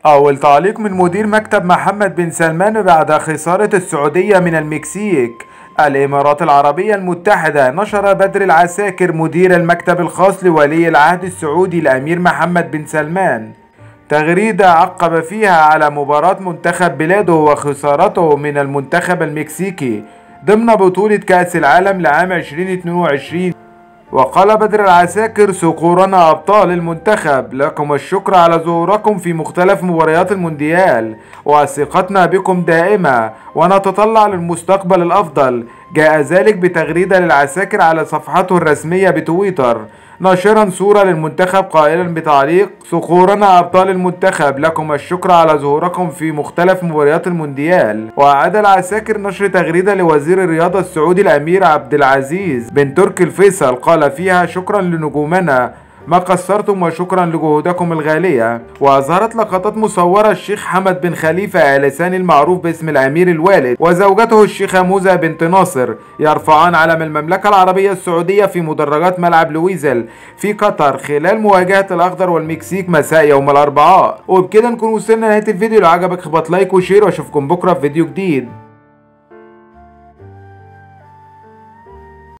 أول تعليق من مدير مكتب محمد بن سلمان بعد خسارة السعودية من المكسيك. الإمارات العربية المتحدة. نشر بدر العساكر مدير المكتب الخاص لولي العهد السعودي الأمير محمد بن سلمان تغريدة عقب فيها على مباراة منتخب بلاده وخسارته من المنتخب المكسيكي ضمن بطولة كأس العالم لعام 2022. وقال بدر العساكر: صقورنا أبطال المنتخب، لكم الشكر على ظهوركم في مختلف مباريات المونديال، وثقتنا بكم دائمة، ونتطلع للمستقبل الأفضل. جاء ذلك بتغريدة للعساكر على صفحته الرسمية بتويتر، ناشرا صورة للمنتخب قائلا بتعليق: صقورنا أبطال المنتخب، لكم الشكر على ظهوركم في مختلف مباريات المونديال. وأعاد العساكر نشر تغريدة لوزير الرياضة السعودي الأمير عبد العزيز بن تركي الفيصل قال فيها: شكرا لنجومنا، ما قصرتم، وشكرا لجهودكم الغالية. وأظهرت لقطات مصورة الشيخ حمد بن خليفة آل ثاني المعروف باسم الأمير الوالد وزوجته الشيخة موزة بنت ناصر يرفعان علم المملكة العربية السعودية في مدرجات ملعب لويزل في قطر خلال مواجهة الأخضر والمكسيك مساء يوم الأربعاء. وبكده نكون وصلنا لنهاية الفيديو. لو عجبك اخبط لايك وشير، واشوفكم بكرة في فيديو جديد.